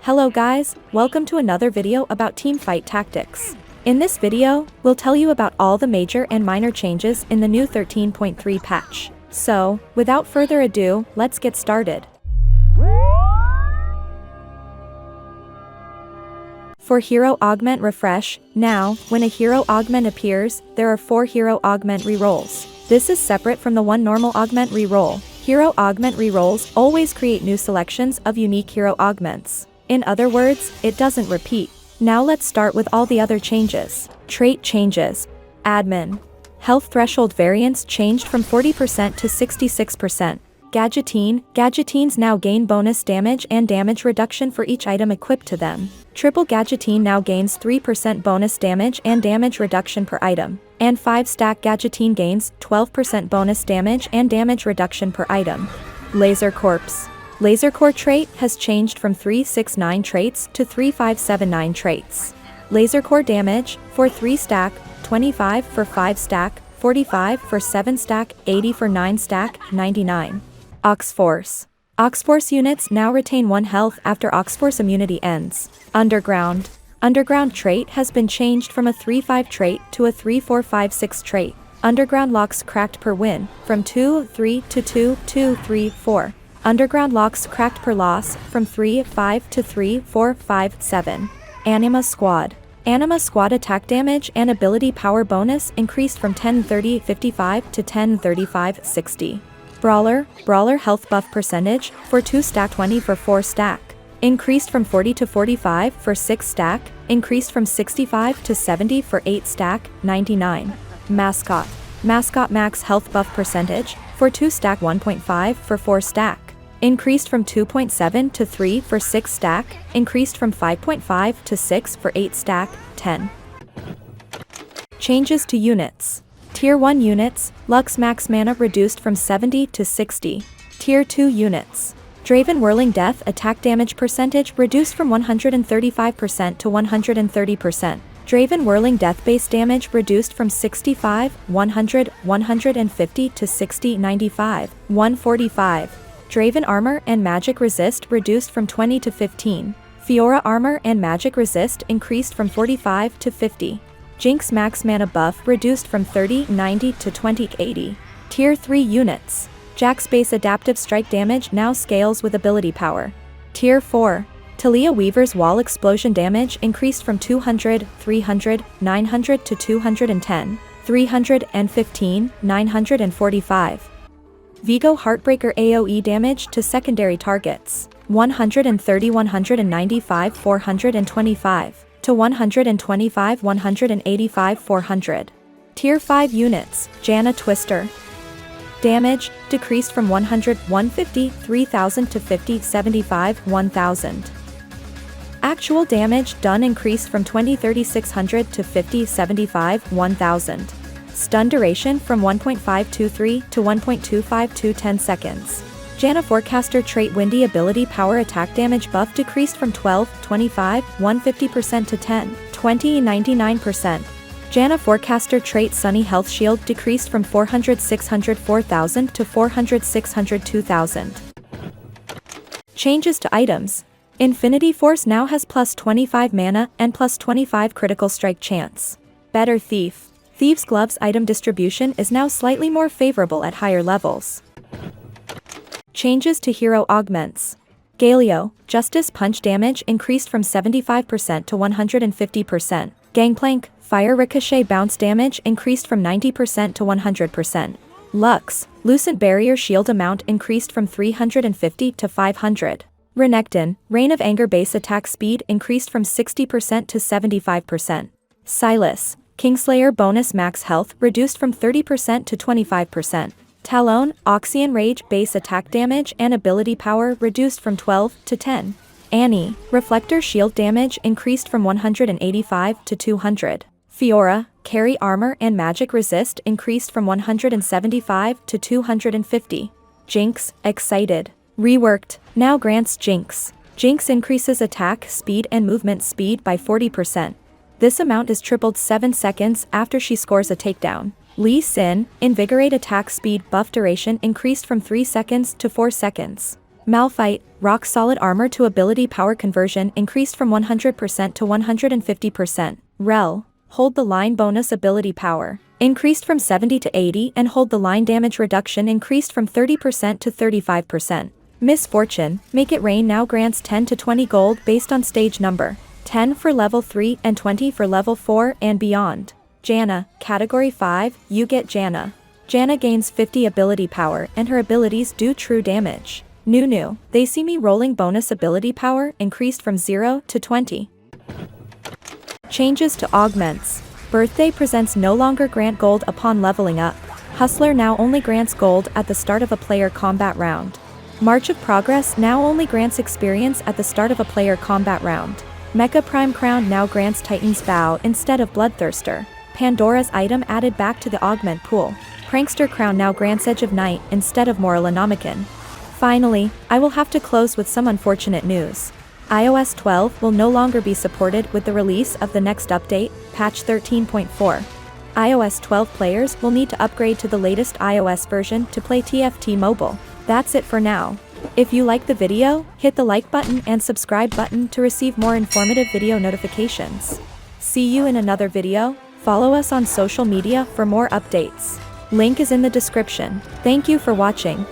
Hello guys, welcome to another video about teamfight tactics. In this video, we'll tell you about all the major and minor changes in the new 13.3 patch. So, without further ado, let's get started. For Hero Augment Refresh, now, when a Hero Augment appears, there are 4 Hero Augment rerolls. This is separate from the one normal Augment reroll. Hero Augment rerolls always create new selections of unique Hero Augments. In other words, it doesn't repeat. Now let's start with all the other changes. Trait changes. Admin. Health threshold variance changed from 40% to 66%. Gadgeteen. Gadgeteens now gain bonus damage and damage reduction for each item equipped to them. Triple Gadgeteen now gains 3% bonus damage and damage reduction per item. And 5-stack Gadgeteen gains 12% bonus damage and damage reduction per item. Laser Corpse. Laser Core trait has changed from 369 traits to 3579 traits. Laser Core damage, for 3-stack, 25 for 5-stack, 45 for 7-stack, 80 for 9-stack, 99. Oxforce. Oxforce units now retain 1 health after Oxforce immunity ends. Underground. Underground trait has been changed from a 3-5 trait to a 3-4-5-6 trait. Underground locks cracked per win, from 2-3 to 2-2-3-4. Underground locks cracked per loss, from 3-5 to 3-4-5-7. Anima Squad. Anima Squad attack damage and ability power bonus increased from 10-30-55 to 10-35-60. Brawler. Brawler health buff percentage, for 2-stack 20 for 4-stack. Increased from 40 to 45 for 6-stack, increased from 65 to 70 for 8-stack, 99. Mascot. Mascot max health buff percentage, for 2-stack 1.5 for 4-stack. Increased from 2.7 to 3 for 6-stack, increased from 5.5 to 6 for 8-stack, 10. Changes to units. Tier 1 units, Lux max mana reduced from 70 to 60. Tier 2 units. Draven Whirling Death attack damage percentage reduced from 135% to 130%. Draven Whirling Death base damage reduced from 65, 100, 150 to 60, 95, 145. Draven Armor and Magic Resist reduced from 20 to 15. Fiora Armor and Magic Resist increased from 45 to 50. Jinx max mana buff reduced from 30-90 to 20-80. Tier 3 units. Jax base adaptive strike damage now scales with ability power. Tier 4. Talia Weaver's wall explosion damage increased from 200, 300, 900 to 210, 315, 945. Vigo Heartbreaker AoE damage to secondary targets, 130, 195, 425. To 125, 185, 400. Tier 5 units, Janna Twister. Damage, decreased from 100, 150, 3000 to 50, 75, 1000. Actual damage done increased from 20, 3600 to 50, 75, 1000. Stun duration from 1.523 to 1.252 10 seconds. Janna Forecaster trait Windy ability power attack damage buff decreased from 12, 25, 150% to 10, 20, 99%. Janna Forecaster trait Sunny health shield decreased from 400, 600, 4000 to 400, 600, 2000. Changes to items. Infinity Force now has plus 25 mana and plus 25 critical strike chance. Better Thief. Thief's Gloves item distribution is now slightly more favorable at higher levels. Changes to Hero Augments. Galio, Justice Punch damage increased from 75% to 150%. Gangplank, Fire Ricochet bounce damage increased from 90% to 100%. Lux, Lucent Barrier shield amount increased from 350 to 500. Renekton, Reign of Anger base attack speed increased from 60% to 75%. Sylas, Kingslayer bonus max health reduced from 30% to 25%. Talon, Oxyan Rage base attack damage and ability power reduced from 12 to 10. Annie, Reflector shield damage increased from 185 to 200. Fiora, Carry armor and magic resist increased from 175 to 250. Jinx, Excited. Reworked, now grants Jinx. Jinx increases attack speed and movement speed by 40%. This amount is tripled 7 seconds after she scores a takedown. Lee Sin, Invigorate attack speed buff duration increased from 3 seconds to 4 seconds. Malphite, rock solid armor to ability power conversion increased from 100% to 150%. Rel, hold the line bonus ability power increased from 70 to 80 and hold the line damage reduction increased from 30% to 35%. Misfortune, make it rain now grants 10 to 20 gold based on stage number, 10 for level 3 and 20 for level 4 and beyond. Janna, category 5, you get Janna. Janna gains 50 ability power and her abilities do true damage. Nunu, they see me rolling bonus ability power increased from 0 to 20. Changes to augments. Birthday presents no longer grant gold upon leveling up. Hustler now only grants gold at the start of a player combat round. March of Progress now only grants experience at the start of a player combat round. Mecha Prime Crown now grants Titan's Bow instead of Bloodthirster. Pandora's item added back to the augment pool. Prankster Crown now grants Edge of Night instead of Morellonomicon. Finally, I will have to close with some unfortunate news. iOS 12 will no longer be supported with the release of the next update, patch 13.4. iOS 12 players will need to upgrade to the latest iOS version to play TFT Mobile. That's it for now. If you like the video, hit the like button and subscribe button to receive more informative video notifications. See you in another video. Follow us on social media for more updates. Link is in the description. Thank you for watching.